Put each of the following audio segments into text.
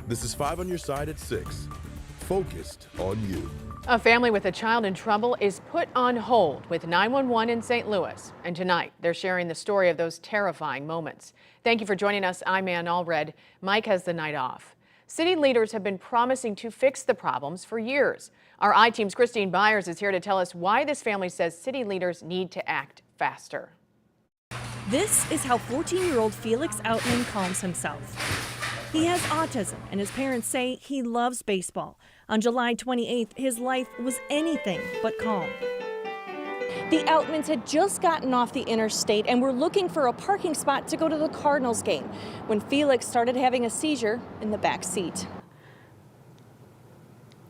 This is 5 on your side at 6. Focused on you. A family with a child in trouble is put on hold with 911 in St. Louis. And tonight, they're sharing the story of those terrifying moments. Thank you for joining us. I'm Ann Allred. Mike has the night off. City leaders have been promising to fix the problems for years. Our I-Team's Christine Byers is here to tell us why this family says city leaders need to act faster. This is how 14-year-old Felix Outman calms himself. He has autism, and his parents say he loves baseball. On July 28th, his life was anything but calm. The Outmans had just gotten off the interstate and were looking for a parking spot to go to the Cardinals game when Felix started having a seizure in the back seat.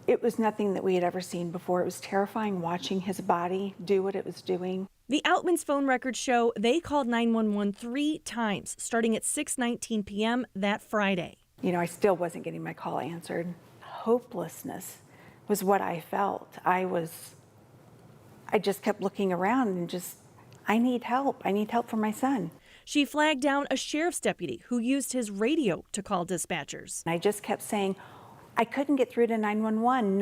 It was nothing that we had ever seen before. It was terrifying watching his body do what it was doing. The Outmans' phone records show they called 911 3 times, starting at 6:19 p.m. that Friday. You know, I still wasn't getting my call answered. Hopelessness was what I felt. I just kept looking around and I need help. I need help for my son. She flagged down a sheriff's deputy who used his radio to call dispatchers. I just kept saying, I couldn't get through to 911.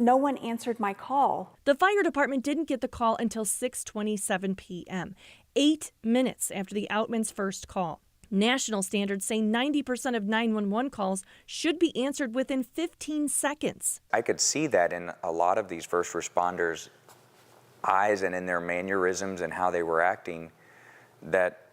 No one answered my call. The fire department didn't get the call until 6:27 p.m., 8 minutes after the Outmans' first call. National standards say 90% of 911 calls should be answered within 15 seconds. I could see that in a lot of these first responders' eyes and in their mannerisms and how they were acting, that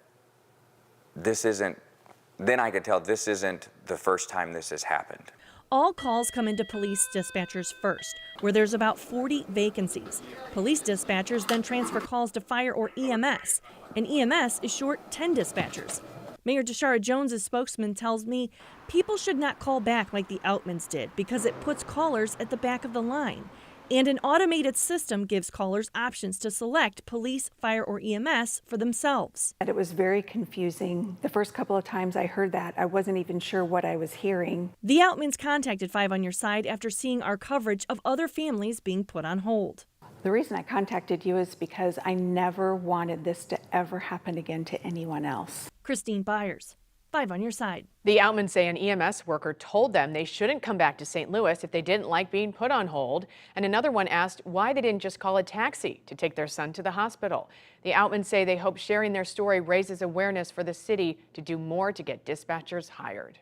then I could tell this isn't the first time this has happened. All calls come into police dispatchers first, where there's about 40 vacancies. Police dispatchers then transfer calls to fire or EMS, and EMS is short 10 dispatchers. Mayor Deshara Jones' spokesman tells me people should not call back like the Outmans did because it puts callers at the back of the line. And an automated system gives callers options to select police, fire, or EMS for themselves. And it was very confusing. The first couple of times I heard that, I wasn't even sure what I was hearing. The Outmans contacted 5 on Your Side after seeing our coverage of other families being put on hold. The reason I contacted you is because I never wanted this to ever happen again to anyone else. Christine Byers, 5 on Your Side. The Outmans say an EMS worker told them they shouldn't come back to St. Louis if they didn't like being put on hold. And another one asked why they didn't just call a taxi to take their son to the hospital. The Outmans say they hope sharing their story raises awareness for the city to do more to get dispatchers hired.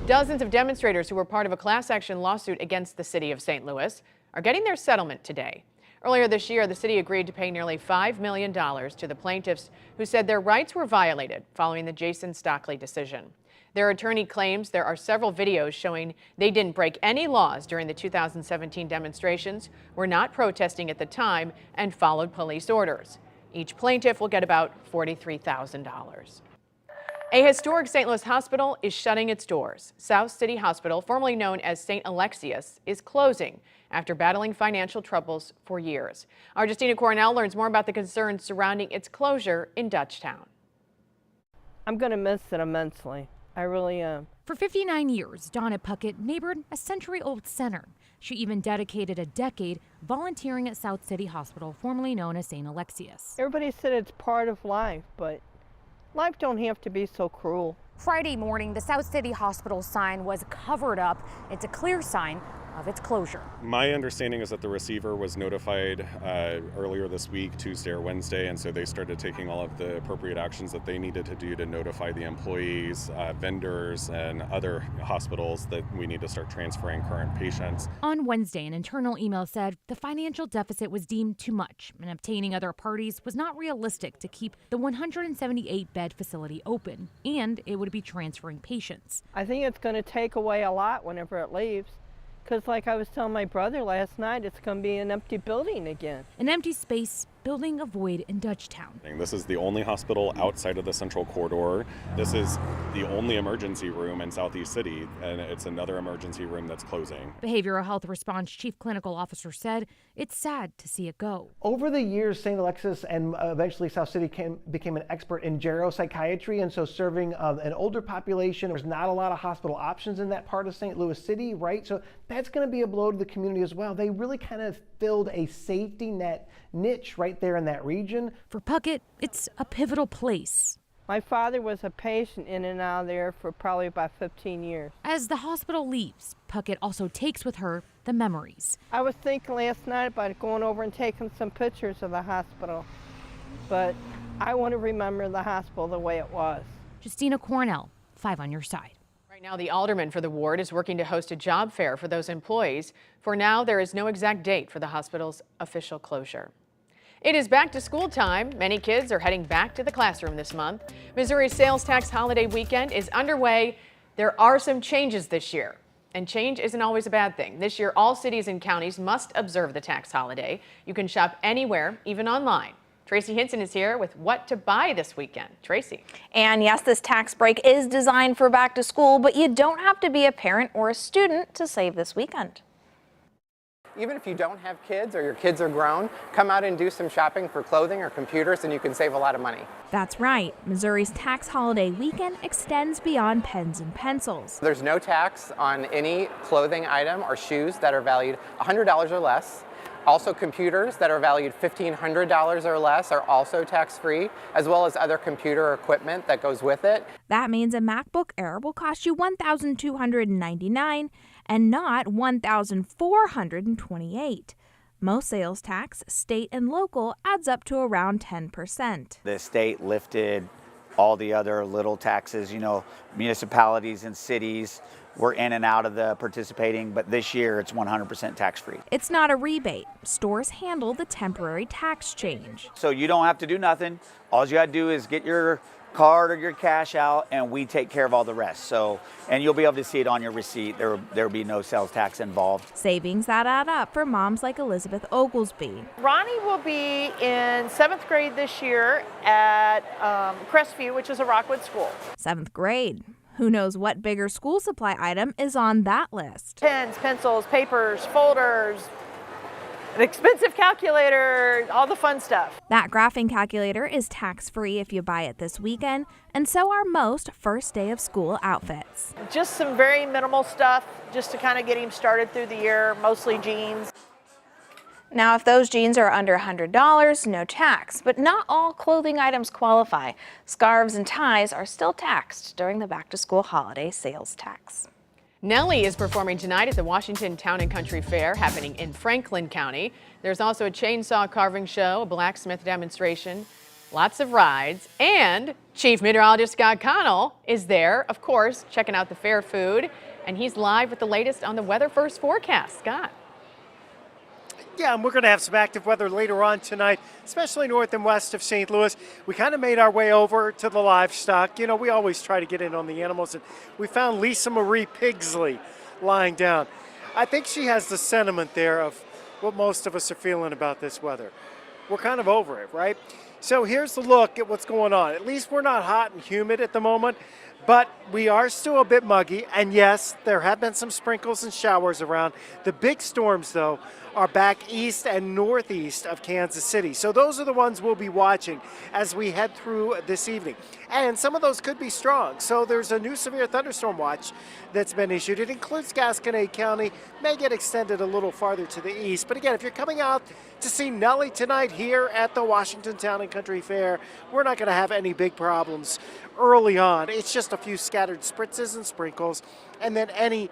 Dozens of demonstrators who were part of a class action lawsuit against the city of St. Louis are getting their settlement today. Earlier this year, the city agreed to pay nearly $5 million to the plaintiffs who said their rights were violated following the Jason Stockley decision. Their attorney claims there are several videos showing they didn't break any laws during the 2017 demonstrations, were not protesting at the time, and followed police orders. Each plaintiff will get about $43,000. A historic St. Louis hospital is shutting its doors. South City Hospital, formerly known as St. Alexius, is closing after battling financial troubles for years. Our Justina Coronel learns more about the concerns surrounding its closure in Dutchtown. I'm going to miss it immensely. I really am. For 59 years, Donna Puckett neighbored a century-old center. She even dedicated a decade volunteering at South City Hospital, formerly known as St. Alexius. Everybody said it's part of life, but life don't have to be so cruel. Friday morning, the South City Hospital sign was covered up. It's a clear sign of its closure. My understanding is that the receiver was notified earlier this week, Tuesday or Wednesday, and so they started taking all of the appropriate actions that they needed to do to notify the employees, vendors, and other hospitals that we need to start transferring current patients. On Wednesday, an internal email said the financial deficit was deemed too much, and obtaining other parties was not realistic to keep the 178-bed facility open, and it would be transferring patients. I think it's going to take away a lot whenever it leaves. Because like I was telling my brother last night, it's going to be an empty building again. An empty space, building a void in Dutchtown. This is the only hospital outside of the central corridor. This is the only emergency room in Southeast City, and it's another emergency room that's closing. Behavioral Health Response Chief Clinical Officer said it's sad to see it go. Over the years, St. Alexius and eventually South City became an expert in geropsychiatry, and so serving an older population. There's not a lot of hospital options in that part of St. Louis City, right? So that's going to be a blow to the community as well. They really kind of filled a safety net niche right there in that region. For Puckett, it's a pivotal place. My father was a patient in and out of there for probably about 15 years. As the hospital leaves, Puckett also takes with her the memories. I was thinking last night about going over and taking some pictures of the hospital, but I want to remember the hospital the way it was. Justina Cornell, 5 on your side. Right now, the alderman for the ward is working to host a job fair for those employees. For now, there is no exact date for the hospital's official closure. It is back to school time. Many kids are heading back to the classroom this month. Missouri's sales tax holiday weekend is underway. There are some changes this year, and change isn't always a bad thing. This year, all cities and counties must observe the tax holiday. You can shop anywhere, even online. Tracy Hinson is here with what to buy this weekend. Tracy. And yes, this tax break is designed for back to school, but you don't have to be a parent or a student to save this weekend. Even if you don't have kids or your kids are grown, come out and do some shopping for clothing or computers and you can save a lot of money. That's right. Missouri's tax holiday weekend extends beyond pens and pencils. There's no tax on any clothing item or shoes that are valued $100 or less. Also, computers that are valued $1,500 or less are also tax-free, as well as other computer equipment that goes with it. That means a MacBook Air will cost you $1,299 and not $1,428. Most sales tax, state and local, adds up to around 10%. The state lifted all the other little taxes, municipalities and cities were in and out of the participating, but this year it's 100% tax-free. It's not a rebate. Stores handle the temporary tax change. So you don't have to do nothing. All you gotta do is get your card or your cash out and we take care of all the rest. And you'll be able to see it on your receipt. There'll be no sales tax involved. Savings that add up for moms like Elizabeth Oglesby. Ronnie will be in 7th grade this year at Crestview, which is a Rockwood school. 7th grade. Who knows what bigger school supply item is on that list? Pens, pencils, papers, folders, an expensive calculator, all the fun stuff. That graphing calculator is tax-free if you buy it this weekend, and so are most first day of school outfits. Just some very minimal stuff just to kind of get him started through the year, mostly jeans. Now, if those jeans are under $100, no tax, but not all clothing items qualify. Scarves and ties are still taxed during the back-to-school holiday sales tax. Nellie is performing tonight at the Washington Town and Country Fair happening in Franklin County. There's also a chainsaw carving show, a blacksmith demonstration, lots of rides, and Chief Meteorologist Scott Connell is there, of course, checking out the fair food, and he's live with the latest on the Weather First forecast. Scott. Yeah, and we're going to have some active weather later on tonight, especially north and west of St. Louis. We kind of made our way over to the livestock. We always try to get in on the animals, and we found Lisa Marie Pigsley lying down. I think she has the sentiment there of what most of us are feeling about this weather. We're kind of over it, right? So here's the look at what's going on. At least we're not hot and humid at the moment, but we are still a bit muggy. And yes, there have been some sprinkles and showers around. The big storms, though, are back east and northeast of Kansas City. So those are the ones we'll be watching as we head through this evening. And some of those could be strong. So there's a new severe thunderstorm watch that's been issued. It includes Gasconade County, may get extended a little farther to the east. But again, if you're coming out to see Nellie tonight here at the Washington Town and Country Fair, we're not going to have any big problems early on. It's just a few scattered spritzes and sprinkles, and then any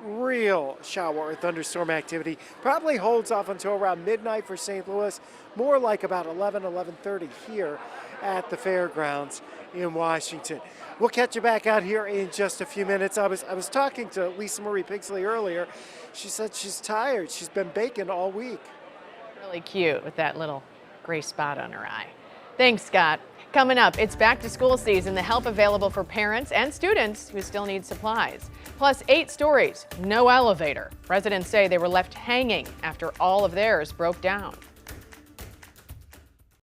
real shower or thunderstorm activity probably holds off until around midnight for St. Louis, more like about 11:30 here at the fairgrounds in Washington. We'll catch you back out here in just a few minutes. I was talking to Lisa Marie Pigsley earlier. She said she's tired. She's been baking all week. Really cute with that little gray spot on her eye. Thanks, Scott. Coming up, it's back to school season, the help available for parents and students who still need supplies. Plus 8 stories, no elevator. Residents say they were left hanging after all of theirs broke down.